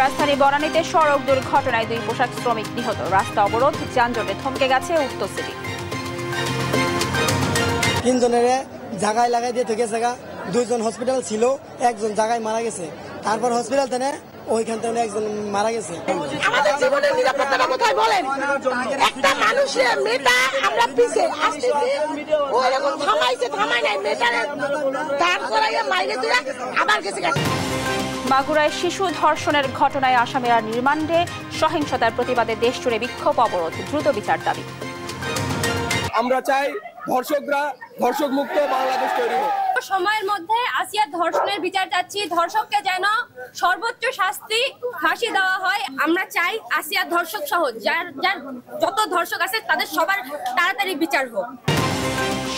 রাজধানী বনানীতে সড়ক দুর্ঘটনায় 2 পোশাক শ্রমিক নিহত। রাস্তা অবরোধ, যানজটে থমকে গেছে উত্তর সিটি। 3 জনের জায়গায় লাগাই দিয়ে থেকে 2 জন হসপিটাল ছিল, 1 জন জায়গায় মারা গেছে। তারপর হসপিটাল থেকে ওইখান থেকে 1 জন মারা গেছে। আমাদের জীবনের নিরাপত্তার কথাই বলেন। একটা মানুষের মেয়েটা আমরা পিছে আসতেছি, ওইরকম থামাই নাই, মেয়েটারে দাঁড় করাইয়া মাইরে দিয়ে আবার গেছে। মাগুরায় শিশু ধর্ষণের ঘটনায় আসামিরা রিমান্ডে। সহিংসতার প্রতিবাদে দেশজুড়ে বিক্ষোভ, অবরোধ, দ্রুত বিচার দাবি। আমরা চাই ধর্ষক মুক্ত বাংলাদেশ তৈরি হোক। সময়ের মধ্যে আসিয়ার ধর্ষণের বিচার চাচ্ছি, ধর্ষককে যেন সর্বোচ্চ শাস্তি ফাঁসি দেওয়া হয়। আমরা চাই আসিয়ার ধর্ষক সহ যার যত ধর্ষক আছে তাদের সবার তাড়াতাড়ি বিচার হোক।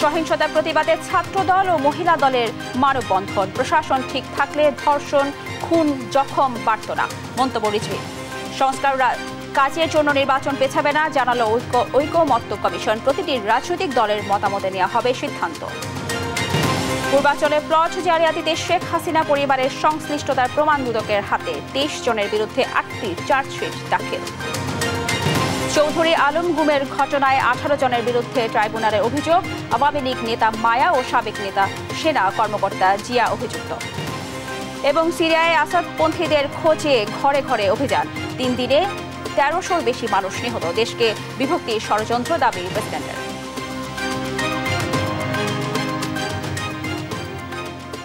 সহিংসতার প্রতিবাদে ছাত্রদল ও মহিলা দলের মানববন্ধন। প্রশাসন ঠিক থাকলে ধর্ষণ, খুন, জখম বাড়ত না, মন্তব্য রিজভী। সংস্কাররা কাজের জন্য নির্বাচন পেছাবে না, জানালো ঐকমত্য কমিশন। প্রতিটি রাজনৈতিক দলের মতামতে নেওয়া হবে সিদ্ধান্ত। পূর্বাঞ্চলে প্লট জালিয়াতিতে শেখ হাসিনা পরিবারের সংশ্লিষ্টতার প্রমাণ দুদকের হাতে। 23 জনের বিরুদ্ধে 8টি চার্জশিট দাখিল। চৌধুরী আলম গুমের ঘটনায় 18 জনের বিরুদ্ধে ট্রাইব্যুনালের অভিযোগ। আওয়ামী লীগ নেতা মায়া ও সাবেক নেতা সেনা কর্মকর্তা জিয়া অভিযুক্ত। এবং সিরিয়ায় আসাদপন্থীদের খোঁজে ঘরে ঘরে অভিযান। 3 দিনে 1300-র বেশি মানুষ নিহত। দেশকে বিভক্তির ষড়যন্ত্র, দাবি প্রেসিডেন্টের।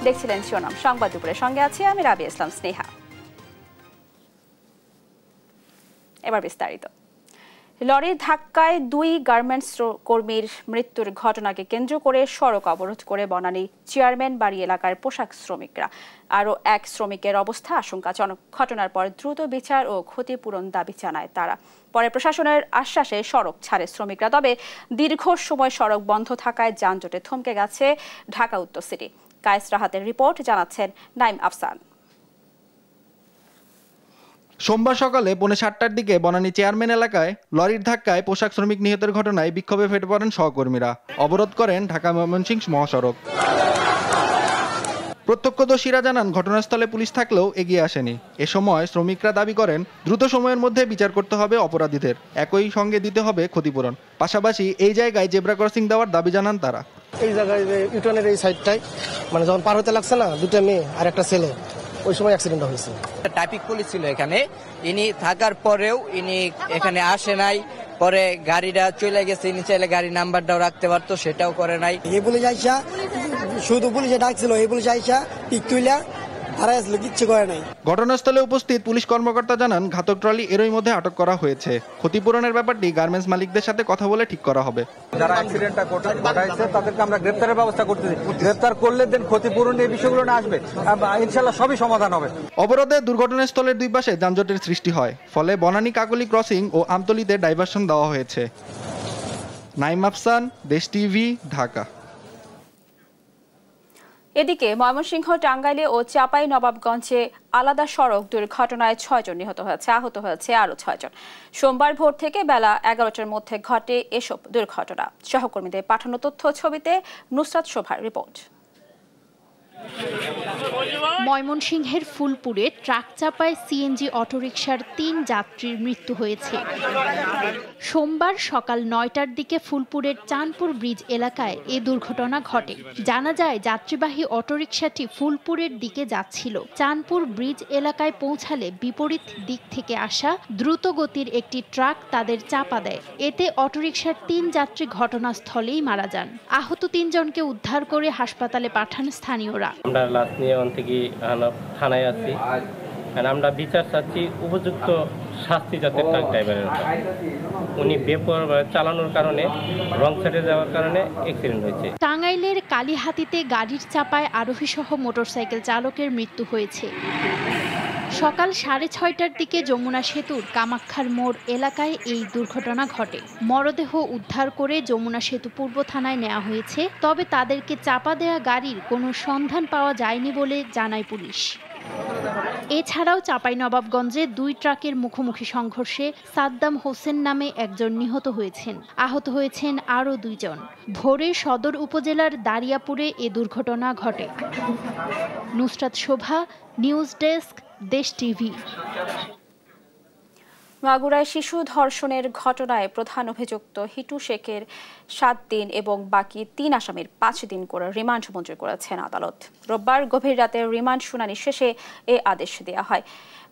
দেখছিলেন শিরোনাম সংবাদ দুপুরের, সঙ্গে আছি আমি রাবিয়া ইসলাম স্নেহা। এবার বিস্তারিত। লরির ধাক্কায় 2 গার্মেন্টস কর্মীর মৃত্যুর ঘটনাকে কেন্দ্র করে সড়ক অবরোধ করে বনানী চেয়ারম্যান বাড়ি এলাকার পোশাক শ্রমিকরা। আরও 1 শ্রমিকের অবস্থা আশঙ্কাজনক। ঘটনার পর দ্রুত বিচার ও ক্ষতিপূরণ দাবি জানায় তারা। পরে প্রশাসনের আশ্বাসে সড়ক ছাড়ে শ্রমিকরা। তবে দীর্ঘ সময় সড়ক বন্ধ থাকায় যানজটে থমকে গেছে ঢাকা উত্তর সিটি। কায়েস রাহাতের রিপোর্ট, জানাচ্ছেন নাইম আফসান। সোমবার সকালে 7:30টার দিকে বনানী চেয়ারম্যান এলাকায় লরির ধাক্কায় পোশাক শ্রমিক নিহতের ঘটনায় বিক্ষোভে ফেটে পড়েন সহকর্মীরা। অবরোধ করেন ঢাকা ময়মনসিংহ মহাসড়ক। প্রত্যক্ষদর্শীরা জানান, ঘটনাস্থলে পুলিশ থাকলেও এগিয়ে আসেনি। এ সময় শ্রমিকরা দাবি করেন দ্রুত সময়ের মধ্যে বিচার করতে হবে অপরাধীদের, একই সঙ্গে দিতে হবে ক্ষতিপূরণ। পাশাপাশি এই জায়গায় জেব্রা ক্রসিং দেওয়ার দাবি জানান তারা। এই জায়গায় ইউটার্নের এই সাইডটাই যখন পার হতে লাগছে না, 2টা মেয়ে আর একটা ছেলে, ওই সময় অ্যাক্সিডেন্ট হয়েছে। ট্রাফিক পুলিশ ছিল এখানে, ইনি থাকার পরেও ইনি এখানে আসে নাই। পরে গাড়িটা চলে গেছে, ইনি চাইলে গাড়ি নাম্বারটাও রাখতে পারতো, সেটাও করে নাই। এই পুলিশ আইসা, শুধু পুলিশে ডাকছিল, এই পুলিশ আইসা পিক তুইলা ধারা আসলে কিচ্ছু করে নাই। ঘটনাস্থলে উপস্থিত পুলিশ কর্মকর্তা জানান, ঘাতক ট্রলি এরই মধ্যে আটক করা হয়েছে। ক্ষতিপূরণের ব্যাপারটি গার্মেন্টস মালিকদের সাথে কথা বলে ঠিক করা হবে। যারা অ্যাক্সিডেন্টটা ঘটাইছে তাদেরকে আমরা গ্রেপ্তারের ব্যবস্থা করতেছি। গ্রেপ্তার করলে দেন ক্ষতিপূরণ এই বিষয়গুলো না আসবে, ইনশাআল্লাহ সবই সমাধান হবে। অবরোধে দুর্ঘটনাস্থলের 2 পাশে যানজটের সৃষ্টি হয়। ফলে বনানী কাকলি ক্রসিং ও আমতলীতে ডাইভারশন দেওয়া হয়েছে। নাইম আফসান, দেশ টিভি, ঢাকা। এদিকে ময়মনসিংহ, টাঙ্গাইলে ও চাঁপাইনবাবগঞ্জে আলাদা সড়ক দুর্ঘটনায় 6 জন নিহত হয়েছে, আহত হয়েছে আরও 6 জন। সোমবার ভোর থেকে বেলা 11টার মধ্যে ঘটে এসব দুর্ঘটনা। সহকর্মীদের পাঠানো তথ্য ছবিতে নুসরাত শোভার রিপোর্ট। ময়মনসিংহের ফুলপুরে ট্রাক চাপায় সিএনজি অটোরিকশার 3 যাত্রীর মৃত্যু হয়েছে। সোমবার সকাল 9টার দিকে ফুলপুরের চাঁদপুর ব্রিজ এলাকায় এ দুর্ঘটনা ঘটে। জানা যায়, যাত্রীবাহী অটোরিকশাটি ফুলপুরের দিকে যাচ্ছিল। চাঁদপুর ব্রিজ এলাকায় পৌঁছালে বিপরীত দিক থেকে আসা দ্রুত গতির একটি ট্রাক তাদের চাপা দেয়। এতে অটোরিকশার 3 যাত্রী ঘটনাস্থলেই মারা যান। আহত 3 জনকে উদ্ধার করে হাসপাতালে পাঠান স্থানীয়রা। আমরা লাশ নিয়ে থেকে থানায় আছি, আমরা বিচার চাচ্ছি উপযুক্ত শাস্তি যাতে ট্রাক ড্রাইভারের উপর। উনি বেপরোয়া চালানোর কারণে, রং সাইডে যাওয়ার কারণে অ্যাক্সিডেন্ট হয়েছে। টাঙ্গাইলের কালীহাতিতে গাড়ির চাপায় আরোহী সহ মোটরসাইকেল চালকের মৃত্যু হয়েছে। সকাল 6:30টার দিকে যমুনা সেতুর কামাখ্যার মোড় এলাকায় এই দুর্ঘটনা ঘটে। মরদেহ উদ্ধার করে যমুনা সেতু পূর্ব থানায় নেওয়া হয়েছে। তবে তাদেরকে চাপা দেয়া গাড়ির কোনো সন্ধান পাওয়া যায়নি বলে জানায় পুলিশ। এছাড়াও চাঁপাইনবাবগঞ্জে 2 ট্রাকের মুখোমুখি সংঘর্ষে সাদ্দাম হোসেন নামে একজন নিহত হয়েছেন, আহত হয়েছেন আরও 2 জন। ভোরে সদর উপজেলার দারিয়াপুরে এ দুর্ঘটনা ঘটে। নুসরাত শোভা, নিউজ ডেস্ক, দেশ টিভি। মাগুরায় শিশু ধর্ষণের ঘটনায় প্রধান অভিযুক্ত হিটু শেখের 7 দিন এবং বাকি 3 আসামির 5 দিন করে রিমান্ড মঞ্জুর করেছেন আদালত। রোববার গভীর রাতে রিমান্ড শুনানি শেষে এ আদেশ দেওয়া হয়।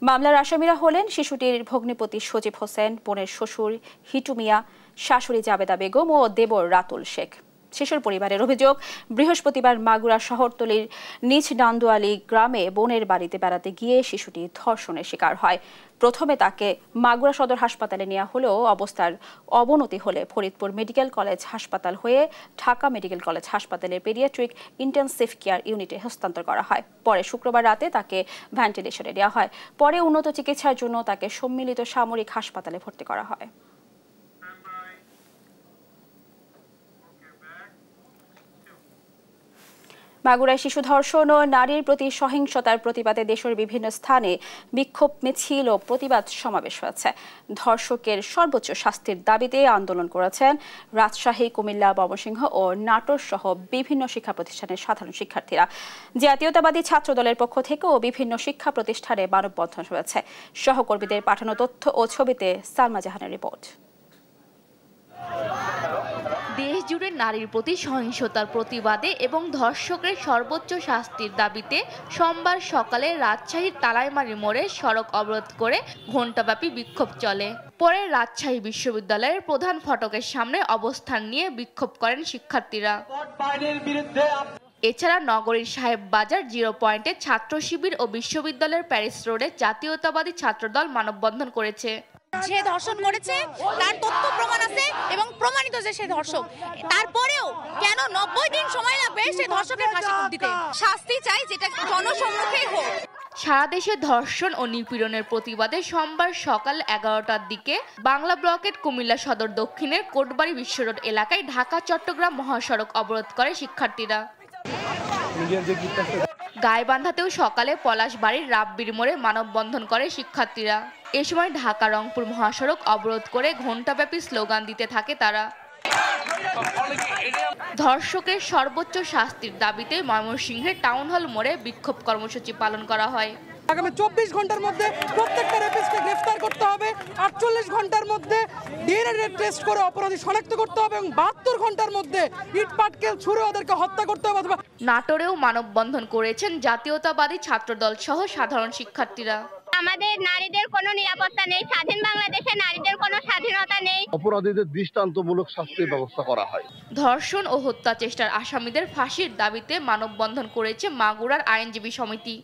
মামলার আসামিরা হলেন শিশুটির ভগ্নিপতি সজীব হোসেন, বোনের শ্বশুর হিটু মিয়া, শাশুড়ি জাবেদা বেগম ও দেবর রাতুল শেখ। শিশুর পরিবারের অভিযোগ, বৃহস্পতিবার মাগুরা শহরতলির নিচ নান্দুয়ালি গ্রামে বোনের বাড়িতে বেড়াতে গিয়ে শিশুটি ধর্ষণের শিকার হয়। প্রথমে তাকে মাগুরা সদর হাসপাতালে নেওয়া হলেও অবস্থার অবনতি হলে ফরিদপুর মেডিকেল কলেজ হাসপাতাল হয়ে ঢাকা মেডিকেল কলেজ হাসপাতালের পেডিয়াট্রিক ইন্টেনসিভ কেয়ার ইউনিটে হস্তান্তর করা হয়। পরে শুক্রবার রাতে তাকে ভেন্টিলেশনে নেওয়া হয়। পরে উন্নত চিকিৎসার জন্য তাকে সম্মিলিত সামরিক হাসপাতালে ভর্তি করা হয়। মাগুরায় শিশু ধর্ষণ ও নারীর প্রতি সহিংসতার প্রতিবাদে দেশের বিভিন্ন স্থানে বিক্ষোভ মিছিল ও প্রতিবাদ সমাবেশ হয়েছে। ধর্ষকের সর্বোচ্চ শাস্তির দাবিতে আন্দোলন করেছেন রাজশাহী, কুমিল্লা, ময়মনসিংহ ও নাটোর সহ বিভিন্ন শিক্ষা প্রতিষ্ঠানের সাধারণ শিক্ষার্থীরা। জাতীয়তাবাদী ছাত্র দলের পক্ষ থেকেও বিভিন্ন শিক্ষা প্রতিষ্ঠানে মানববন্ধন হয়েছে। সহকর্মীদের পাঠানো তথ্য ও ছবিতে সালমা জাহানের রিপোর্ট। দেশ জুড়ে নারীর প্রতি সহিংসতার প্রতিবাদে এবং ধর্ষকের সর্বোচ্চ শাস্তির দাবিতে সোমবার সকালে রাজশাহীর তালাইমারি মোড়ে সড়ক অবরোধ করে ঘণ্টাব্যাপী বিক্ষোভ চলে। পরে রাজশাহী বিশ্ববিদ্যালয়ের প্রধান ফটকের সামনে অবস্থান নিয়ে বিক্ষোভ করেন শিক্ষার্থীরা। এছাড়া নগরীর সাহেব বাজার 0 পয়েন্টে ছাত্র শিবির ও বিশ্ববিদ্যালয়ের প্যারিস রোডে জাতীয়তাবাদী ছাত্রদল মানববন্ধন করেছে। সে ধর্ষণ করেছে, তার তথ্য প্রমাণ আছে এবং প্রমাণিত যে সে ধর্ষক, তারপরেও কেন 90 দিন সময় লাগবে সে ধর্ষকের ফাঁসি দিতে? শাস্তি চাই, যেটা জনসম্মুখেই হোক। সারা দেশে ধর্ষণ ও নিপীড়নের প্রতিবাদে সোমবার সকাল 11টার দিকে বাংলা ব্লকের কুমিল্লা সদর দক্ষিণের কোটবাড়ি বিশ্ব রোড এলাকায় ঢাকা চট্টগ্রাম মহাসড়ক অবরোধ করে শিক্ষার্থীরা। গাইবান্ধাতেও সকালে পলাশবাড়ির রাব্বির মোড়ে মানববন্ধন করে শিক্ষার্থীরা। এ সময় ঢাকা রংপুর মহাসড়ক অবরোধ করে ঘণ্টাব্যাপী স্লোগান দিতে থাকে তারা। ধর্ষকের সর্বোচ্চ শাস্তির দাবিতে ময়মনসিংহের টাউন হল মোড়ে বিক্ষোভ কর্মসূচি পালন করা হয়। আগামী 24 ঘন্টার মধ্যে প্রত্যেকটা রেপিস্টকে গ্রেফতার করতে হবে, 48 ঘন্টার মধ্যে ডিএনএ টেস্ট করে অপরাধী শনাক্ত করতে হবে এবং 72 ঘন্টার মধ্যে ইট পাটকেল ছুঁড়ে ওদেরকে হত্যা করতে হবে। নাটোরেও মানববন্ধন করেছেন জাতীয়তাবাদী ছাত্রদল সহ সাধারণ শিক্ষার্থীরা। আমাদের নারীদের কোনো নিরাপত্তা নেই, স্বাধীন বাংলাদেশে নারীদের কোনো স্বাধীনতা নেই। অপরাধীদের দৃষ্টান্তমূলক শাস্তির ব্যবস্থা করা হয়। ধর্ষণ ও হত্যা চেষ্টার আসামিদের ফাঁসির দাবিতে মানববন্ধন করেছে মাগুরার আইনজীবী সমিতি।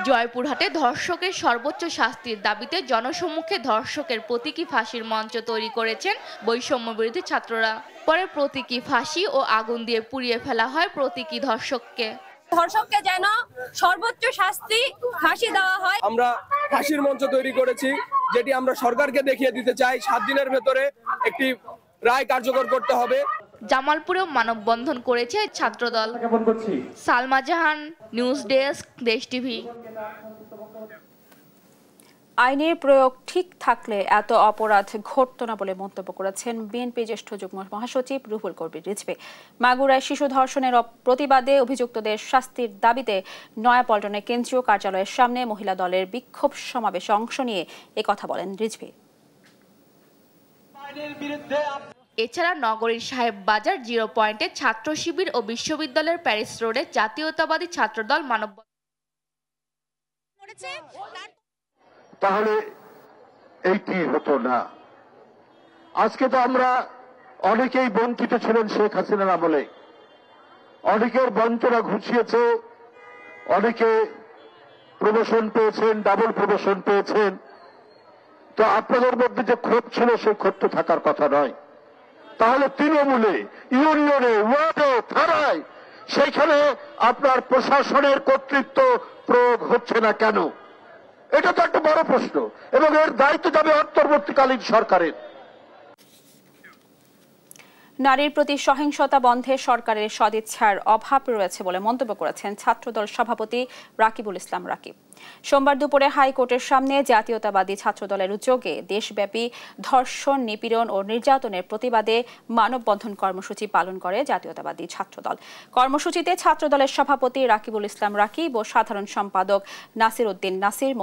জয়পুরহাটে ধর্ষকের সর্বোচ্চ শাস্তির দাবিতে জনসম্মুখে ধর্ষকের প্রতীকী ফাঁসির মঞ্চ তৈরি করেছেন বৈষম্য বিরোধী ছাত্ররা। পরে প্রতীকী ফাঁসি ও আগুন দিয়ে পুড়িয়ে ফেলা হয় প্রতীকী ধর্ষককে। ধর্ষককে যেন সর্বোচ্চ শাস্তি ফাঁসি দেওয়া হয়। আমরা ফাঁসির মঞ্চ তৈরি করেছি, যেটি আমরা সরকারকে দেখিয়ে দিতে চাই 7 দিনের ভেতরে একটি রায় কার্যকর করতে হবে। জামালপুরেও মানববন্ধন করেছে ছাত্রদল। সালমা জাহান, নিউজ ডেস্ক, দেশ টিভি। আইনের প্রয়োগ ঠিক থাকলে এত অপরাধ ঘটত না বলে মন্তব্য করেছেন বিএনপি জ্যেষ্ঠ যুগ্ম মহাসচিব রুহুল কবির রিজভী। মাগুরায় শিশু ধর্ষণের প্রতিবাদে অভিযুক্তদের শাস্তির দাবিতে নয়াপল্টনে কেন্দ্রীয় কার্যালয়ের সামনে মহিলা দলের বিক্ষোভ সমাবেশে অংশ নিয়ে একথা বলেন রিজভী। এছাড়া নগরীর সাহেব বাজার 0 পয়েন্টে ছাত্র শিবির ও বিশ্ববিদ্যালয়ের প্যারিস রোডে জাতীয়তাবাদী ছাত্রদল মানববন্ধন করেছে। তাহলে এইটি হতো না। আজকে তো আমরা অনেকেই বঞ্চিত ছিলেন শেখ হাসিনার আমলে, অনেকের বঞ্চনা ঘুষিয়েছে, অনেকে প্রমোশন পেয়েছেন, ডাবল প্রমোশন পেয়েছেন। তো আপনাদের মধ্যে যে ক্ষোভ ছিল সেই ক্ষোভ তো থাকার কথা নয়। তাহলে তৃণমূলে, ইউনিয়নে, ওয়ার্ডে, থানায় সেখানে আপনার প্রশাসনের কর্তৃত্ব প্রয়োগ হচ্ছে না কেন? এটা তো একটা বড় প্রশ্ন এবং এর দায়িত্ব যাবে অন্তর্বর্তীকালীন সরকারের। নারীর প্রতি সহিংসতা বন্ধে সরকারের সদিচ্ছার অভাব রয়েছে বলে মন্তব্য করেছেন ছাত্রদল সভাপতি রাকিবুল ইসলাম রাকিব। সোমবার দুপুরে হাইকোর্টের সামনে জাতীয়তাবাদী ছাত্রদলের উদ্যোগে দেশব্যাপী ধর্ষণ, নিপীড়ন ও নির্যাতনের প্রতিবাদে মানববন্ধন কর্মসূচি পালন করে জাতীয়তাবাদী ছাত্রদল। কর্মসূচিতে ছাত্রদলের সভাপতি রাকিবুল ইসলাম রাকিব ও সাধারণ সম্পাদক নাসির উদ্দিন নাসির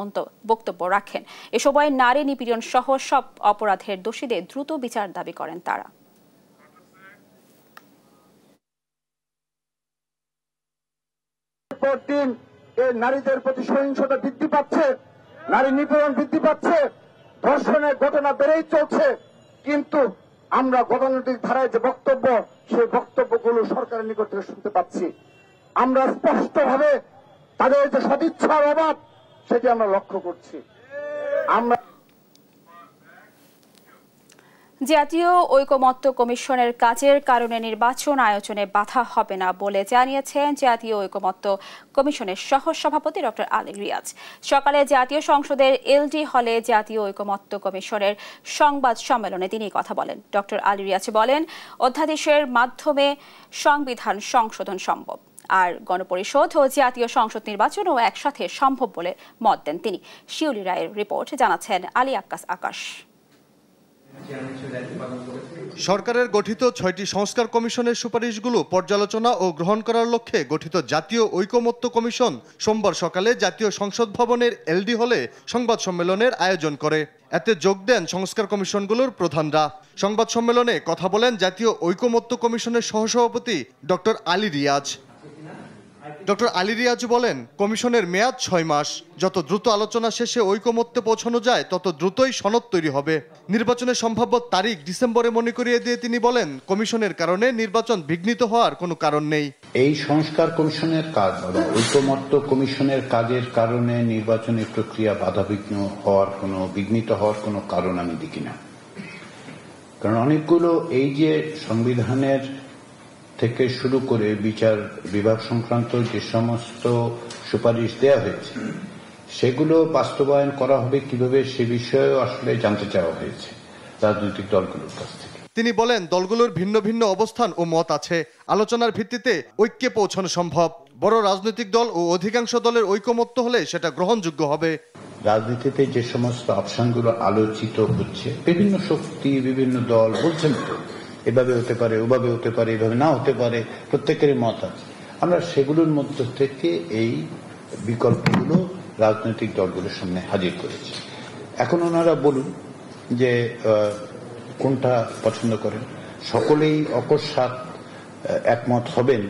বক্তব্য রাখেন। এ সময় নারী নিপীড়ন সহ সব অপরাধের দোষীদের দ্রুত বিচার দাবি করেন তারা। দিন এই নারীদের প্রতি সহিংসতা বৃদ্ধি পাচ্ছে, নারী নিপীড়ন বৃদ্ধি পাচ্ছে, ধর্ষণের ঘটনা বেড়েই চলছে। কিন্তু আমরা গতানুগতিক ধারায় যে বক্তব্য, সেই বক্তব্যগুলো সরকারের নিকট থেকে শুনতে পাচ্ছি। আমরা স্পষ্টভাবে তাদের যে সদিচ্ছার অভাব, সেটি আমরা লক্ষ্য করছি। আমরা জাতীয় ঐকমত্য কমিশনের কাজের কারণে নির্বাচন আয়োজনে বাধা হবে না বলে জানিয়েছেন জাতীয় ঐকমত্য কমিশনের সহ সভাপতি ডক্টর আলী রিয়াজ। সকালে জাতীয় সংসদের এলডি হলে জাতীয় ঐকমত্য কমিশনের সংবাদ সম্মেলনে তিনি কথা বলেন। ডক্টর আলী রিয়াজ বলেন, অধ্যাদেশের মাধ্যমে সংবিধান সংশোধন সম্ভব, আর গণপরিষদ ও জাতীয় সংসদ নির্বাচনও একসাথে সম্ভব বলে মত দেন তিনি। শিউলি রায়ের রিপোর্ট, জানাচ্ছেন আলী আকাশ। সরকারের গঠিত ৬টি সংস্কার কমিশনের সুপারিশগুলো পর্যালোচনা ও গ্রহণ করার লক্ষ্যে গঠিত জাতীয় ঐকমত্য কমিশন সোমবার সকালে জাতীয় সংসদ ভবনের এলডি হলে সংবাদ সম্মেলনের আয়োজন করে। এতে যোগ দেন সংস্কার কমিশনগুলোর প্রধানরা। সংবাদ সম্মেলনে কথা বলেন জাতীয় ঐকমত্য কমিশনের সহসভাপতি ডক্টর আলী রিয়াজ। ডক্টর আলী রিয়াজ বলেন, কমিশনের মেয়াদ ৬ মাস। যত দ্রুত আলোচনা শেষে ঐকমত্যে পৌঁছানো যায় তত দ্রুতই সনদ তৈরি হবে। নির্বাচনের সম্ভাব্য তারিখ ডিসেম্বরে মনে করিয়ে দিয়ে তিনি বলেন, কমিশনের কারণে নির্বাচন বিঘ্নিত হওয়ার কোনো কারণ নেই। এই সংস্কার কমিশনের কাজ বা ঐকমত্য কমিশনের কাজের কারণে নির্বাচনের প্রক্রিয়া বিঘ্নিত হওয়ার কোনো কারণ আমি দেখি না। কারণ অনেকগুলো এই যে সংবিধানের থেকে শুরু করে বিচার বিভাগ সংক্রান্ত যে সমস্ত সুপারিশ দেওয়া হয়েছে, সেগুলো বাস্তবায়ন করা হবে কিভাবে সে বিষয়েও আসলে জানতে চাওয়া হয়েছে রাজনৈতিক দলগুলোর কাছ থেকে। তিনি বলেন, দলগুলোর ভিন্ন ভিন্ন অবস্থান ও মত আছে, আলোচনার ভিত্তিতে ঐক্যে পৌঁছানো সম্ভব। বড় রাজনৈতিক দল ও অধিকাংশ দলের ঐকমত্য হলে সেটা গ্রহণযোগ্য হবে। রাজনীতিতে যে সমস্ত অপশনগুলো আলোচিত হচ্ছে, বিভিন্ন শক্তি বিভিন্ন দল বলছেন এভাবে হতে পারে, ওভাবে হতে পারে, এভাবে না হতে পারে, প্রত্যেকেরই মত আছে। আমরা সেগুলোর মধ্যে থেকে এই বিকল্পগুলো রাজনৈতিক দলগুলোর সামনে হাজির করেছি। এখন ওনারা বলুন যে কোনটা পছন্দ করেন। সকলেই অকস্মাৎ একমত হবেন।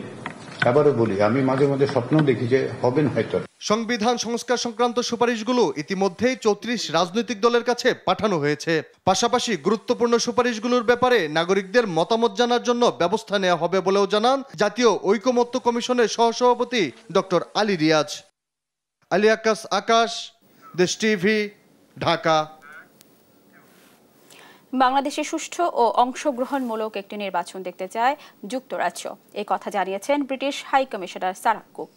আবারও বলি, আমি মাঝে মাঝে স্বপ্ন দেখি যে হবেন হয়তো। সংবিধান সংস্কার সংক্রান্ত সুপারিশগুলো ইতিমধ্যেই ৩৪ রাজনৈতিক দলের কাছে পাঠানো হয়েছে। পাশাপাশি গুরুত্বপূর্ণ সুপারিশগুলোর ব্যাপারে নাগরিকদের মতামত জানার জন্য ব্যবস্থা নেওয়া হবে বলেও জানান জাতীয় ঐকমত্য কমিশনের সহসভাপতি ডক্টর আলী রিয়াজ। আলী আকাশ, দেশ টিভি, ঢাকা। বাংলাদেশে সুষ্ঠু ও অংশগ্রহণমূলক একটি নির্বাচন দেখতে চায় যুক্তরাজ্য, এই কথা জানিয়েছেন British high commissioner Sarah Cook.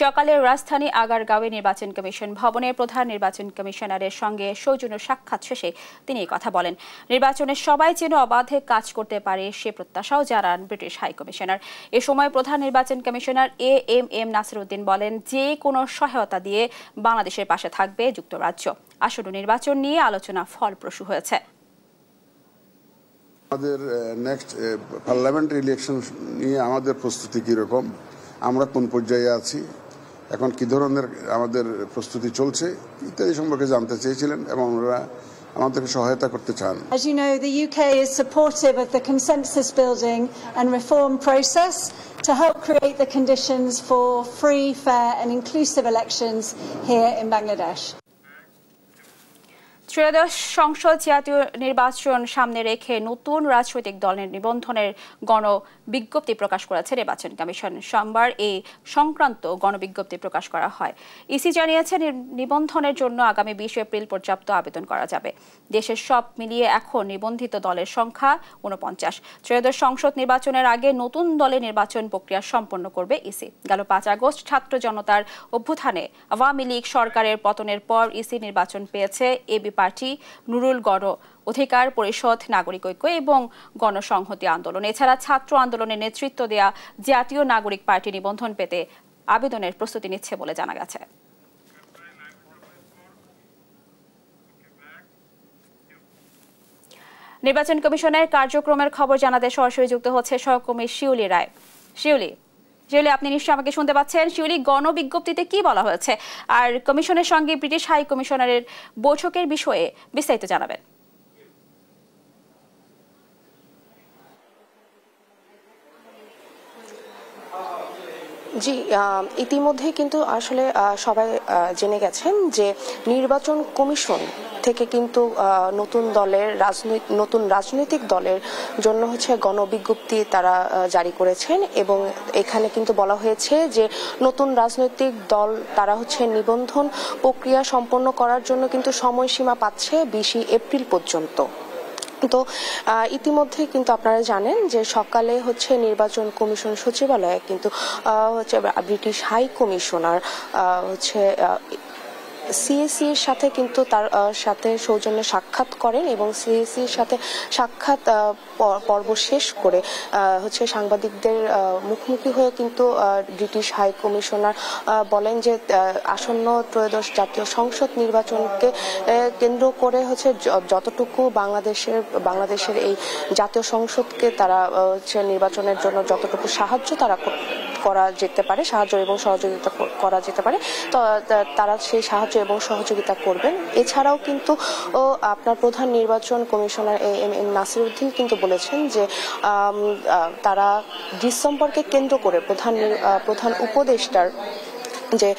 সকালে রাজধানী আগারগাঁওয়ে নির্বাচন কমিশন ভবনে প্রধান নির্বাচন কমিশনারের সঙ্গে সৌজন্য সাক্ষাৎ শেষে তিনি এই কথা বলেন। নির্বাচনে সবাই যেন অবাধে কাজ করতে পারে সে প্রত্যাশাও জানান ব্রিটিশ হাই কমিশনার। এ সময় প্রধান নির্বাচন কমিশনার এম নাসির উদ্দিন বলেন, যে কোনো সহায়তা দিয়ে বাংলাদেশের পাশে থাকবে যুক্তরাজ্য। আসন্ন নির্বাচন নিয়ে আলোচনা ফলপ্রসূ হয়েছে। আমাদের নেক্সট পার্লামেন্টারি ইলেকশন নিয়ে আমাদের প্রস্তুতি কীরকম, আমরা কোন পর্যায়ে আছি, এখন কী ধরনের আমাদের প্রস্তুতি চলছে ইত্যাদি সম্পর্কে জানতে চেয়েছিলেন এবং ওনারা আমাদেরকে সহায়তা করতে চান। As you know, the UK is supportive of the consensus building and reform process to help create the conditions for free, fair and inclusive elections here in Bangladesh. ত্রয়োদশ সংসদ জাতীয় নির্বাচন সামনে রেখে নতুন রাজনৈতিক দলের নিবন্ধনের গণবিজ্ঞপ্তি প্রকাশ করেছে নির্বাচন কমিশন। সোমবার এই সংক্রান্ত গণবিজ্ঞপ্তি প্রকাশ করা হয়। ইসি জানিয়েছে, নিবন্ধনের জন্য আগামী 20 এপ্রিল পর্যন্ত আবেদন করা যাবে। দেশের সব মিলিয়ে এখন নিবন্ধিত দলের সংখ্যা 49। ত্রয়োদশ সংসদ নির্বাচনের আগে নতুন দলের নির্বাচন প্রক্রিয়া সম্পন্ন করবে ইসি। গেল 5 আগস্ট ছাত্র জনতার অভ্যুত্থানে আওয়ামী লীগ সরকারের পতনের পর ইসি নির্বাচন পেয়েছে এবি পার্টি নুরুল গড় অধিকার পরিষদ, নাগরিক ঐক্য এবং গণসংহতি আন্দোলন। এছাড়া ছাত্র আন্দোলনের নেতৃত্ব দেয়া জাতীয় নাগরিক পার্টি নিবন্ধন পেতে আবেদনের প্রস্তুতি নিচ্ছে বলে জানা গেছে। নির্বাচন কমিশনের কার্যক্রমের খবর জানাতে সরাসরি যুক্ত হচ্ছে সহকর্মী শিউলি রায়। শিউলি, আপনি নিশ্চয়ই আমাকে শুনতে পাচ্ছেন। শিউলি, গণবিজ্ঞপ্তিতে কি বলা হয়েছে আর কমিশনের সঙ্গে ব্রিটিশ হাই কমিশনারের বৈঠকের বিষয়ে বিস্তারিত জানাবেন। জি, ইতিমধ্যে কিন্তু আসলে সবাই জেনে গেছেন যে নির্বাচন কমিশন থেকে কিন্তু নতুন রাজনৈতিক দলের জন্য গণবিজ্ঞপ্তি তারা জারি করেছেন এবং এখানে কিন্তু বলা হয়েছে যে নতুন রাজনৈতিক দল তারা নিবন্ধন প্রক্রিয়া সম্পন্ন করার জন্য কিন্তু সময়সীমা পাচ্ছে 20 এপ্রিল পর্যন্ত। তো ইতিমধ্যে কিন্তু আপনারা জানেন যে সকালে নির্বাচন কমিশন সচিবালয়ে কিন্তু ব্রিটিশ হাই কমিশনার সিএসি এর সাথে কিন্তু তার সাথে সৌজন্যে সাক্ষাৎ করেন এবং সিএসি এর সাথে সাক্ষাৎ পর্ব শেষ করে সাংবাদিকদের মুখোমুখি হয়ে কিন্তু ব্রিটিশ হাই কমিশনার বলেন যে আসন্ন ত্রয়োদশ জাতীয় সংসদ নির্বাচনকে কেন্দ্র করে যতটুকু বাংলাদেশের এই জাতীয় সংসদকে তারা নির্বাচনের জন্য যতটুকু সাহায্য তারা করা যেতে পারে, সাহায্য এবং সহযোগিতা করা যেতে পারে, তো তারা সেই সাহায্য এবং সহযোগিতা করবেন। এছাড়াও কিন্তু আপনার প্রধান নির্বাচন কমিশনার এম নাসিরউদ্দিন কিন্তু বলেছেন যে তারা ডিসেম্বরকে কেন্দ্র করে প্রধান উপদেষ্টার যে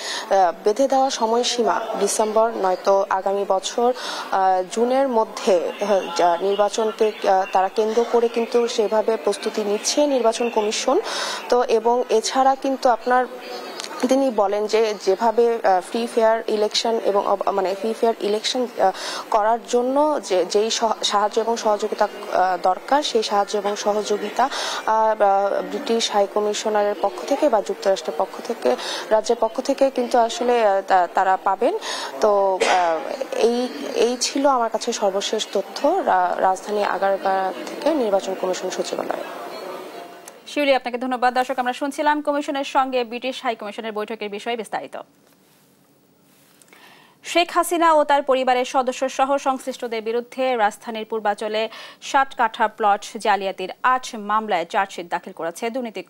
বেঁধে দেওয়া সময়সীমা ডিসেম্বর নয়তো আগামী বছর জুনের মধ্যে নির্বাচনকে তারা কেন্দ্র করে কিন্তু সেভাবে প্রস্তুতি নিচ্ছে নির্বাচন কমিশন। তো এবং এছাড়া কিন্তু আপনার তিনি বলেন যে যেভাবে ফ্রি ফেয়ার ইলেকশন করার জন্য যেই সাহায্য এবং সহযোগিতা দরকার সেই সাহায্য এবং সহযোগিতা ব্রিটিশ হাই কমিশনারের পক্ষ থেকে বা যুক্তরাষ্ট্রের পক্ষ থেকে, রাজ্যের পক্ষ থেকে কিন্তু আসলে তারা পাবেন। তো এই ছিল আমার কাছে সর্বশেষ তথ্য রাজধানী আগারগাঁও থেকে নির্বাচন কমিশন সচিবালয়। শিউলি, আপনাকে ধন্যবাদ। দর্শক, আমরা শুনছিলাম কমিশনের সঙ্গে ব্রিটিশ হাই কমিশনের বৈঠকের বিষয়ে বিস্তারিত। শেখ হাসিনা ও তার পরিবারের সদস্য সহ সংশ্লিষ্টদের বিরুদ্ধে রাজধানীর পূর্বাঞ্চলে 60 কাঠা প্লট জালিয়াতির 8 মামলায় চার্জশিট দাখিল করেছে দুর্নীতি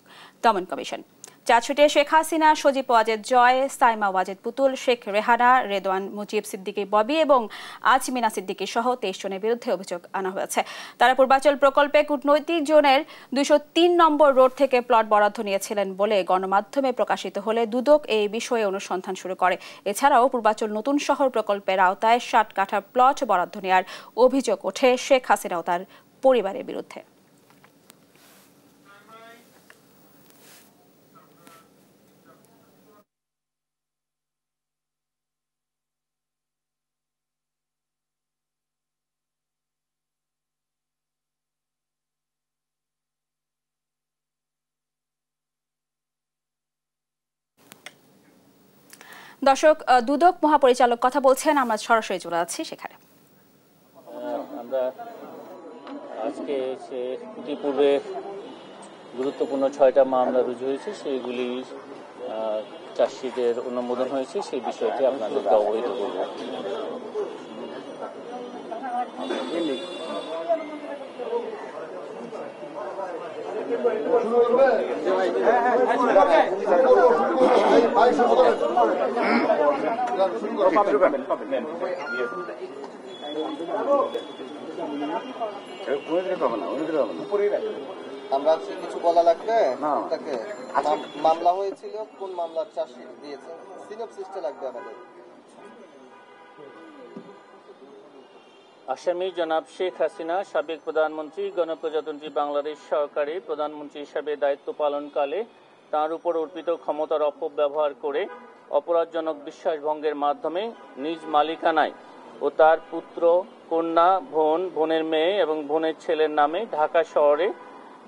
দমন কমিশন। চার্জশিটে শেখ হাসিনা, সজীব ওয়াজেদ জয়, সাইমা ওয়াজেদ পুতুল, শেখ রেহানা, রেদওয়ান মুজিব সিদ্দিকী ববি এবং আজমিনা সিদ্দিকী সহ 23 জনের বিরুদ্ধে অভিযোগ আনা হয়েছে। তারা পূর্বাঞ্চল প্রকল্পে কূটনৈতিক জোনের 203 নম্বর রোড থেকে প্লট বরাদ্দ নিয়েছিলেন বলে গণমাধ্যমে প্রকাশিত হলে দুদক এই বিষয়ে অনুসন্ধান শুরু করে। এছাড়াও পূর্বাঞ্চল নতুন শহর প্রকল্পের আওতায় 60 কাঠা প্লট বরাদ্দ নেওয়ার অভিযোগ ওঠে শেখ হাসিনা ও তার পরিবারের বিরুদ্ধে। দর্শক, দুদক মহাপরিচালক কথা বলছেন, আমরা সরাসরি চলে যাচ্ছি সেখানে। আমরা আজকে ইতিপূর্বে গুরুত্বপূর্ণ 6টা মামলা রুজু হয়েছে, সেইগুলি চার্জশিটের অনুমোদন হয়েছে, সেই বিষয়টি আপনাদেরকে অবহিত করব। আমরা কিছু বলা লাগবে তাকে, মামলা হয়েছিল, কোন মামলার চার্জশিট দিয়েছে, সিনপসিসটা লাগবে আমাদের। আসামি জনাব শেখ হাসিনা, সাবেক প্রধানমন্ত্রী, গণপ্রজাতন্ত্রী বাংলাদেশ সরকারের প্রধানমন্ত্রী হিসাবে দায়িত্ব পালনকালে তার উপর অর্পিত ক্ষমতার অপব্যবহার করে অপরাধজনক বিশ্বাসভঙ্গের মাধ্যমে নিজ মালিকানায় ও তার পুত্র, কন্যা, বোনের মেয়ে এবং বোনের ছেলের নামে ঢাকা শহরে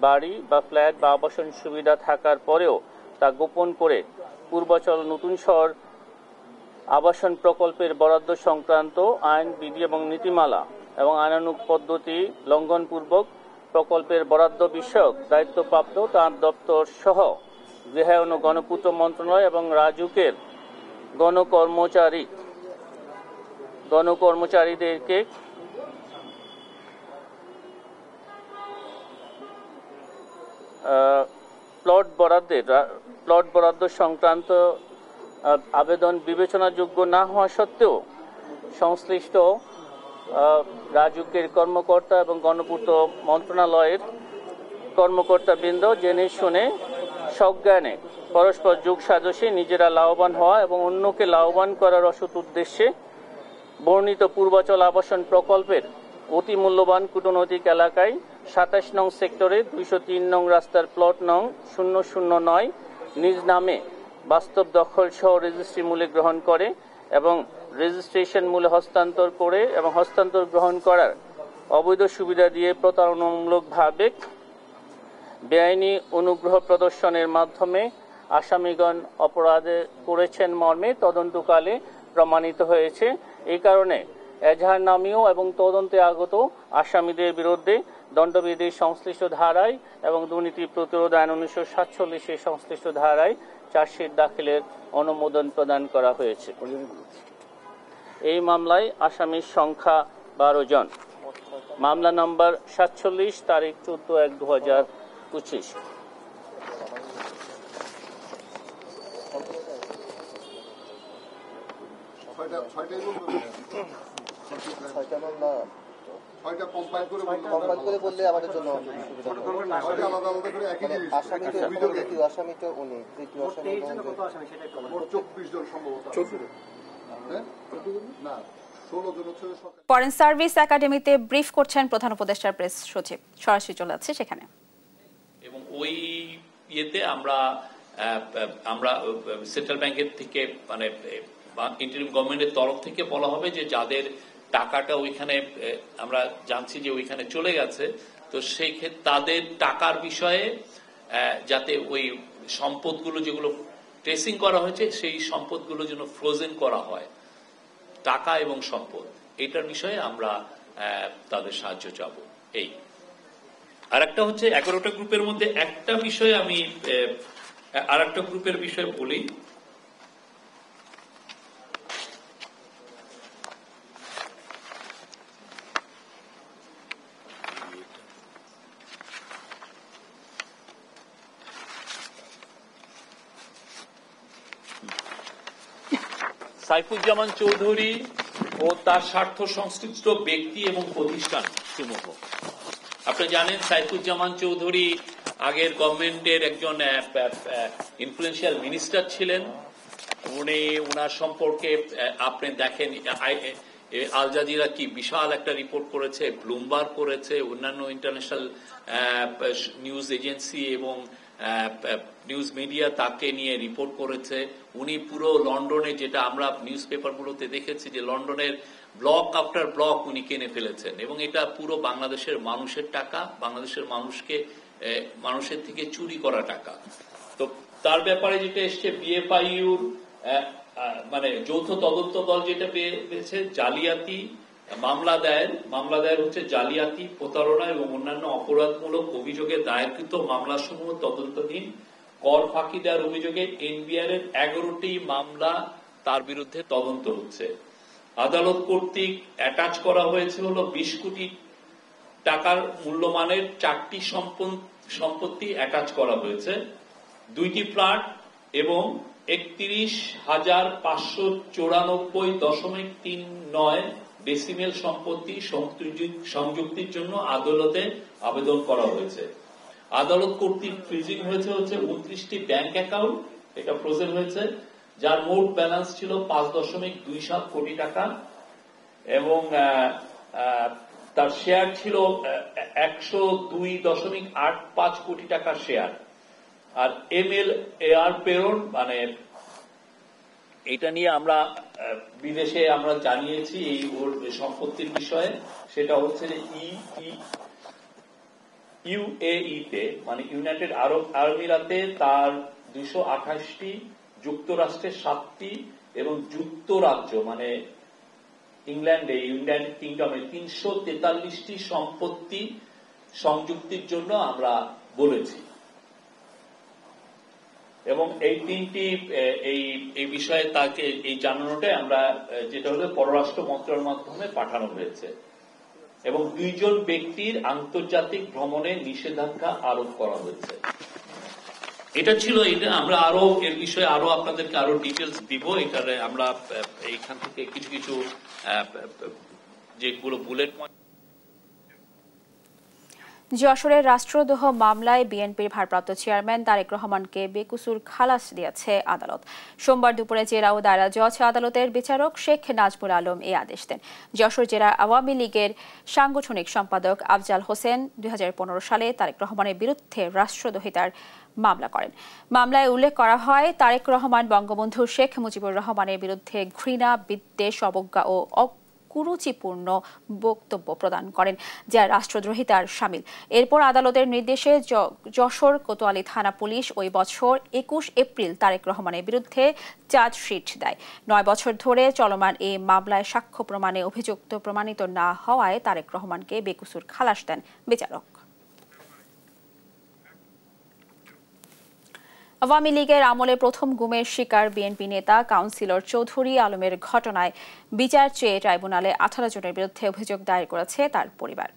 বাড়ি বা ফ্ল্যাট বা আবাসন সুবিধা থাকার পরেও তা গোপন করে পূর্বাঞ্চল নতুন শহর আবাসন প্রকল্পের বরাদ্দ সংক্রান্ত আইন, বিধি এবং নীতিমালা এবং আইনানুগ পদ্ধতি লঙ্ঘনপূর্বক প্রকল্পের বরাদ্দ বিষয়ক দায়িত্বপ্রাপ্ত তার দপ্তর সহ গৃহায়ন ও গণপূর্ত মন্ত্রণালয় এবং রাজুকের গণকর্মচারীদেরকে প্লট বরাদ্দ সংক্রান্ত আবেদন বিবেচনাযোগ্য না হওয়া সত্ত্বেও সংশ্লিষ্ট রাজুকের কর্মকর্তা এবং গণপূর্ত মন্ত্রণালয়ের কর্মকর্তাবৃন্দ জেনে শুনে সজ্ঞানে পরস্পর যোগ সাজসে নিজেরা লাভবান হওয়া এবং অন্যকে লাভবান করার অসৎ উদ্দেশ্যে বর্ণিত পূর্বাচল আবাসন প্রকল্পের অতি মূল্যবান কূটনৈতিক এলাকায় ২৭ নং সেক্টরে ২০৩ নং রাস্তার প্লট নং 009 নিজ নামে বাস্তব দখল সহ রেজিস্ট্রি মূল্যে গ্রহণ করে এবং রেজিস্ট্রেশন মূল্যে হস্তান্তর করে এবং হস্তান্তর গ্রহণ করার অবৈধ সুবিধা দিয়ে প্রতারণামূলকভাবে বেআইনি অনুগ্রহ প্রদর্শনের মাধ্যমে আসামিগণ অপরাধ করেছেন মর্মে তদন্তকালে প্রমাণিত হয়েছে। এই কারণে এজাহার নামীয় এবং তদন্তে আগত আসামিদের বিরুদ্ধে দণ্ডবিধির সংশ্লিষ্ট ধারায় এবং দুর্নীতি প্রতিরোধ আইন ১৯৪৭ সংশ্লিষ্ট ধারায় চার্জশিট দাখিলের অনুমোদন প্রদান করা হয়েছে। এই মামলায় আসামির সংখ্যা ১২ জন। মামলা নম্বর ৪৭ তারিখ 14/১/২০২৫। বললে আমাদের জন্য আসামিটা উনি তৃতীয় ফরেন সার্ভিস একাডেমিতে ব্রিফ করছেন প্রধান উপদেষ্টার প্রেস সচিব। সরাসরি চলে যাচ্ছে সেখানে। এবং ওই ইয়েতে আমরা সেন্ট্রাল ব্যাংকের থেকে মানে ইন্টারিম গভর্নমেন্টের তরফ থেকে বলা হবে যে যাদের টাকাটা ওইখানে আমরা জানছি যে ওইখানে চলে গেছে, তো সেই ক্ষেত্রে তাদের টাকার বিষয়ে যাতে ওই সম্পদগুলো যেগুলো ট্রেসিং করা হয়েছে সেই সম্পদগুলো যেন ফ্রোজেন করা হয়, টাকা এবং সম্পদ, এটার বিষয়ে আমরা তাদের সাহায্য চাবো। এই আর একটা হচ্ছে 11টা গ্রুপের মধ্যে একটা বিষয়ে আমি আর একটা গ্রুপের বিষয়ে বলি। সাইফুজ্জামান চৌধুরী ও তার স্বার্থ সংশ্লিষ্ট ব্যক্তি এবং প্রতিষ্ঠান সমূহ। আপনি জানেন সাইফুজ্জামান চৌধুরী আগের গভর্নমেন্টের একজন ইনফ্লুয়েন্সিয়াল মিনিস্টার ছিলেন। উনার সম্পর্কে আপনি দেখেন আল জাজিরা কি বিশাল একটা রিপোর্ট করেছে, ব্লুমবার্গ করেছে, অন্যান্য ইন্টারন্যাশনাল নিউজ এজেন্সি এবং নিউজ মিডিয়া তাকে নিয়ে রিপোর্ট করেছে। উনি পুরো লন্ডনে, যেটা আমরা নিউজ পেপারগুলোতে দেখেছি যে লন্ডনের ব্লক আফটার ব্লক উনি কিনে ফেলেছেন এবং এটা পুরো বাংলাদেশের মানুষের টাকা, বাংলাদেশের মানুষের থেকে চুরি করা টাকা। তো তার ব্যাপারে যেটা এসছে বিএফআইইউর মানে যৌথ তদন্ত দল যেটা পেয়েছে জালিয়াতি মামলা দায়ের হচ্ছে জালিয়াতি, প্রতারণা এবং অন্যান্য অপরাধমূলক অভিযোগে দায়েরকৃত মামলাসমূহ তদন্তাধীন। কর ফাঁকি দেওয়ার অভিযোগে এনবিআর এর 11টি মামলা তার বিরুদ্ধে তদন্ত হচ্ছে। আদালত কর্তৃক অ্যাটাচ করা হয়েছে হলো 20 কোটি টাকার মূল্যমানের 4টি সম্পত্তি অ্যাটাচ করা হয়েছে, 2টি ফ্ল্যাট এবং 31,594.39 ডেসিমেল সম্পত্তি সংযুক্তির জন্য আদালতে আবেদন করা হয়েছে। আদালত কর্তৃক ফ্রিজিং হয়েছে 29টি ব্যাংক অ্যাকাউন্ট, এটা ফ্রোজেন হয়েছে, যার মোট ব্যালেন্স ছিল 5.27 কোটি টাকা এবং তার শেয়ার ছিল 102.85 কোটি টাকা শেয়ার। আর MLAR প্রেরণ মানে এটা নিয়ে আমরা বিদেশে আমরা জানিয়েছি এই ওর সম্পত্তির বিষয়ে, সেটা হচ্ছে যে UAE তে মানে ইউনাইটেড আরব আমিরাতে তার 228টি, যুক্তরাষ্ট্রের 7টি এবং যুক্তরাজ্য মানে ইউনাইটেড কিংডমে 343টি সম্পত্তি সংযুক্তির জন্য আমরা বলেছি এবং এই তিনটি এই বিষয়ে তাকে এই জানানোটাই আমরা যেটা হলো পররাষ্ট্র মন্ত্রণালয়ের মাধ্যমে পাঠানো হয়েছে এবং 2 জন ব্যক্তির আন্তর্জাতিক ভ্রমণে নিষেধাজ্ঞা আরোপ করা হয়েছে। এটা ছিল এটা আমরা আরো এর বিষয়ে আরো আপনাদেরকে আরো ডিটেইলস দিব। এটারে আমরা এইখান থেকে কিছু কিছু যেগুলো বুলেট পয়েন্ট। যশোরের রাষ্ট্রদ্রোহ মামলায় বিএনপির ভারপ্রাপ্ত চেয়ারম্যান তারেক রহমানকে বেকসুর খালাস দিয়েছে আদালত। সোমবার দুপুরে জেলা ও দায়রা জজ আদালতের বিচারক শেখ নাজমুল আলম এই আদেশ দেন। যশোর জেলা আওয়ামী লীগের সাংগঠনিক সম্পাদক আফজাল হোসেন 2015 সালে তারেক রহমানের বিরুদ্ধে রাষ্ট্রদ্রোহিতার মামলা করেন। মামলায় উল্লেখ করা হয় তারেক রহমান বঙ্গবন্ধু শেখ মুজিবুর রহমানের বিরুদ্ধে ঘৃণা, বিদ্বেষ, অবজ্ঞা ও কুরুচিপূর্ণ বক্তব্য প্রদান করেন যা রাষ্ট্রদ্রোহিতার শামিল। এরপর আদালতের নির্দেশে যশোর কোতোয়ালি থানা পুলিশ ওই বছর 21 এপ্রিল তারেক রহমানের বিরুদ্ধে চার্জশিট দেয়। 9 বছর ধরে চলমান এই মামলায় সাক্ষ্য প্রমাণে অভিযুক্ত প্রমাণিত না হওয়ায় তারেক রহমানকে বেকসুর খালাস দেন বিচারক। আওয়ামী লীগের আমলে প্রথম গুমের শিকার বিএনপি নেতা কাউন্সিলর চৌধুরী আলমের ঘটনায় বিচার চেয়ে ট্রাইব্যুনালে 18 জনের বিরুদ্ধে অভিযোগ দায়ের করেছে তার পরিবার।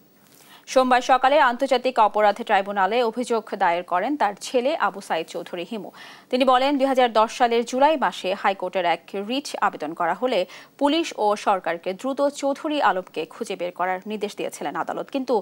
সোমবার সকালে আন্তর্জাতিক অপরাধ ট্রাইব্যুনালে অভিযোগ দায়ের করেন তার ছেলে আবু সাইদ চৌধুরী হিমু। তিনি বলেন 2010 সালের জুলাই মাসে হাইকোর্টের এক রিট আবেদন করা হলে পুলিশ ও সরকারকে দ্রুত চৌধুরী আলমকে খুঁজে বের করার নির্দেশ দিয়েছিলেন আদালত, কিন্তু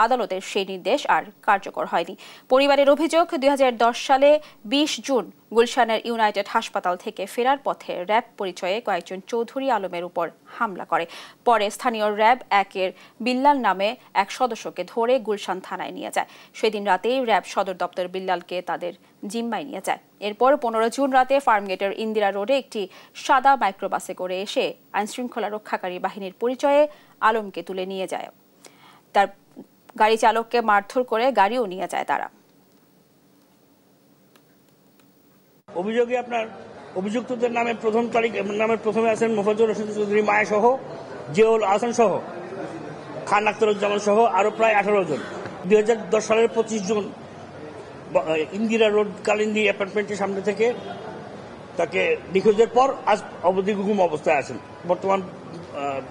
আদালতের সেই নির্দেশ আর কার্যকর হয়নি। পরিবারের অভিযোগ 2010 সালে 20 জুন গুলশানের ইউনাইটেড হাসপাতাল থেকে ফেরার পথে র্যাব পরিচয়ে কয়েকজন চৌধুরী আলমের উপর হামলা করে। পরে স্থানীয় র্যাব 1-এর বিল্লাল নামে এক সদস্যকে ধরে গুলশান থানায় নিয়ে যায়। সেদিন রাতেই র্যাব সদর দপ্তর বিল্লালকে তাদের জিম্মায় নিয়ে যায়। এরপর 15 জুন রাতে ফার্মগেটের ইন্দিরা রোডে একটি সাদা মাইক্রোবাসে করে এসে আইনশৃঙ্খলা রক্ষাকারী বাহিনীর পরিচয়ে আলমকে তুলে নিয়ে যায়। তার গাড়ি চালককে মারধর করে গাড়িও নিয়ে যায় তারা। অভিযোগে আপনার অভিযুক্তদের নামে প্রথমে আছেন মোফাজ্জল রশিদ চৌধুরী মায়া সহ, জিয়াউল আহসান সহ, খান আখতারুজ্জামান সহ আরো প্রায় 18 জন। 2010 সালের 25 জুন ইন্দিরা রোড কালিন্দি অ্যাপার্টমেন্টের সামনে থেকে তাকে নিখোঁজের পর আজ অবধি গুম অবস্থায় আছেন। বর্তমান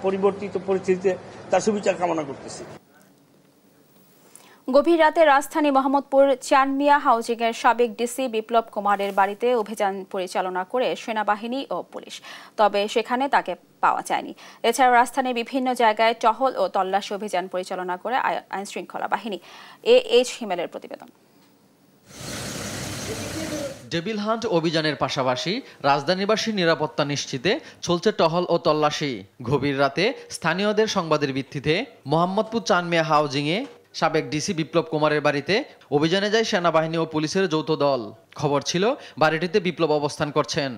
পরিবর্তিত পরিস্থিতিতে তার সুবিচার কামনা করতেছি। গভীর রাতে রাজধানী মোহাম্মদপুর চানমিয়া হাউজিংয়ের সাবেক ডিসি বিপ্লব কুমারের বাড়িতে অভিযান পরিচালনা করে সেনাবাহিনী ও পুলিশ, তবে সেখানে তাকে পাওয়া যায়নি। এছাড়াও রাজধানীর বিভিন্ন জায়গায় টহল ও তল্লাশি অভিযান পরিচালনা করে আইনশৃঙ্খলা বাহিনী। AH হিমেলের প্রতিবেদন। ডেভিল হান্ট অভিযানের পাশাপাশি রাজধানীবাসীর নিরাপত্তা নিশ্চিতে চলছে টহল ও তল্লাশি। গভীর রাতে স্থানীয়দের সংবাদের ভিত্তিতে মোহাম্মদপুর চানমিয়া হাউজিংয়ে সাবেক ডিসি বিপ্লব কুমারের বাড়িতে অভিযানে যায় সেনাবাহিনী ও পুলিশের যৌথ দল। খবর ছিল বাড়িটিতে বিপ্লব অবস্থান করছেন।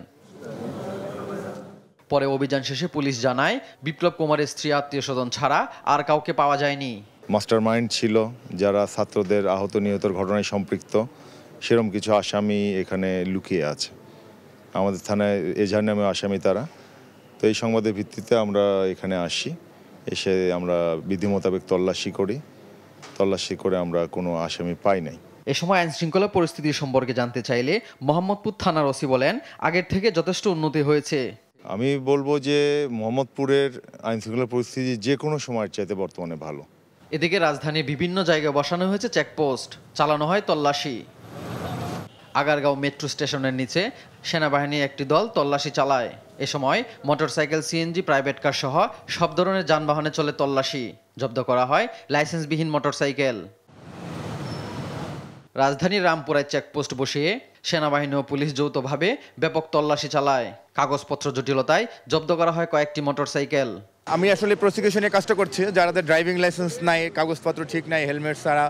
পরে অভিযান শেষে পুলিশ জানায় বিপ্লব কুমারের স্ত্রী, আত্মীয় স্বজন ছাড়া আর কাউকে পাওয়া যায়নি। মাস্টারমাইন্ড ছিল যারা ছাত্রদের আহত নিহতের ঘটনায় সম্পৃক্ত, সেরকম কিছু আসামি এখানে লুকিয়ে আছে। আমাদের থানায় এজাহার নামে আসামি তারা। তো এই সংবাদের ভিত্তিতে আমরা এখানে আসি, এসে আমরা বিধি মোতাবেক তল্লাশি করি। তল্লাশি করে আমরা কোনো আসামি পাই নাই। এ সময় আইনশৃঙ্খলা পরিস্থিতি সম্পর্কে জানতে চাইলে মোহাম্মদপুর থানার ওসি বলেন আগের থেকে যথেষ্ট উন্নতি হয়েছে। আমি বলবো যে মোহাম্মদপুরের আইনশৃঙ্খলা পরিস্থিতি যে কোনো সময়ের চাইতে বর্তমানে ভালো। এদিকে রাজধানীর বিভিন্ন জায়গায় বসানো হয়েছে চেকপোস্ট, চালানো হয় তল্লাশি। আগারগাঁও মেট্রো স্টেশনের নিচে সেনাবাহিনী একটি দল তল্লাশি চালায়। এ সময় মোটরসাইকেল, সিএনজি, প্রাইভেট কার সহ সব ধরনের যানবাহনে চলে তল্লাশি। জব্দ করা হয় লাইসেন্সবিহীন মোটরসাইকেল। রাজধানীর রামপুরায় চেকপোস্ট বসিয়ে সেনাবাহিনী ও পুলিশ যৌথভাবে ব্যাপক তল্লাশি চালায়। কাগজপত্র জটিলতায় জব্দ করা হয় কয়েকটি মোটরসাইকেল। আমি আসলে প্রসিকিউশনের কাজটা করছি, যাদের ড্রাইভিং লাইসেন্স নাই, কাগজপত্র ঠিক নাই, হেলমেট ছাড়া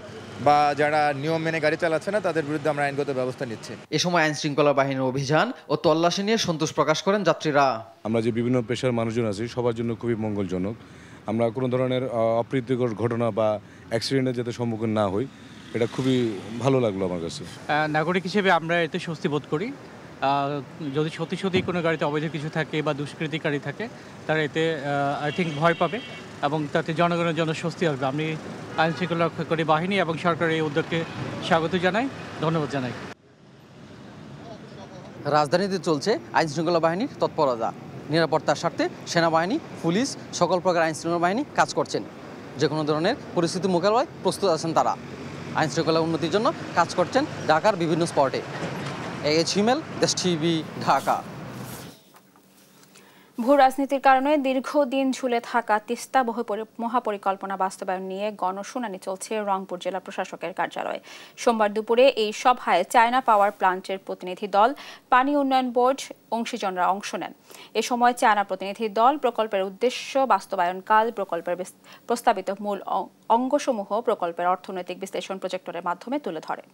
বা যারা নিয়ম মেনে গাড়ি চালাচ্ছে না, তাদের বিরুদ্ধে আমরা আইনগত ব্যবস্থা নিচ্ছি। এ সময় আইন শৃঙ্খলা বাহিনীর অভিযান ও তল্লাশি নিয়ে সন্তোষ প্রকাশ করেন যাত্রীরা। আমরা যে বিভিন্ন পেশার মানুষজন আছি সবার জন্য খুবই মঙ্গলজনক। আমরা কোনো ধরনের অপ্রীতিকর ঘটনা বা অ্যাক্সিডেন্টের যাতে সম্মুখীন না হই, এটা খুবই ভালো লাগলো আমার কাছে। নাগরিক হিসেবে আমরা এতে স্বস্তি বোধ করি যদি সত্যি সত্যি কোনো গাড়িতে অবৈধ কিছু থাকে বা দুষ্কৃতিকারী থাকে তারা এতে আই থিঙ্ক ভয় পাবে এবং তাতে জনগণের জন্য স্বস্তি আসবে। আমি আইনশৃঙ্খলা রক্ষাকারী বাহিনী এবং সরকারের এই উদ্যোগকে স্বাগত জানাই, ধন্যবাদ জানাই। রাজধানীতে চলছে আইনশৃঙ্খলা বাহিনীর তৎপরতা। নিরাপত্তার স্বার্থে সেনাবাহিনী, পুলিশ, সকল প্রকার আইনশৃঙ্খলা বাহিনী কাজ করছেন। যে কোনো ধরনের পরিস্থিতি মোকাবেলায় প্রস্তুত আছেন তারা। আইনশৃঙ্খলা উন্নতির জন্য কাজ করছেন ঢাকার বিভিন্ন স্পটে। এইচ হিমেল, দেশ টিভি, ঢাকা। ভূ রাজনীতির কারণে দীর্ঘদিন ঝুলে থাকা তিস্তা মহাপরিকল্পনা বাস্তবায়ন নিয়ে গণশুনানি চলছে রংপুর জেলা প্রশাসকের কার্যালয়ে। সোমবার দুপুরে এই সভায় চায়না পাওয়ার প্লান্টের প্রতিনিধি দল, পানি উন্নয়ন বোর্ড অংশীজনরা অংশ নেন। এ সময় চায়না প্রতিনিধি দল প্রকল্পের উদ্দেশ্য, বাস্তবায়নকাল, প্রকল্পের প্রস্তাবিত মূল অঙ্গসমূহ প্রকল্পের অর্থনৈতিক বিশ্লেষণ প্রজেক্টরের মাধ্যমে তুলে ধরে।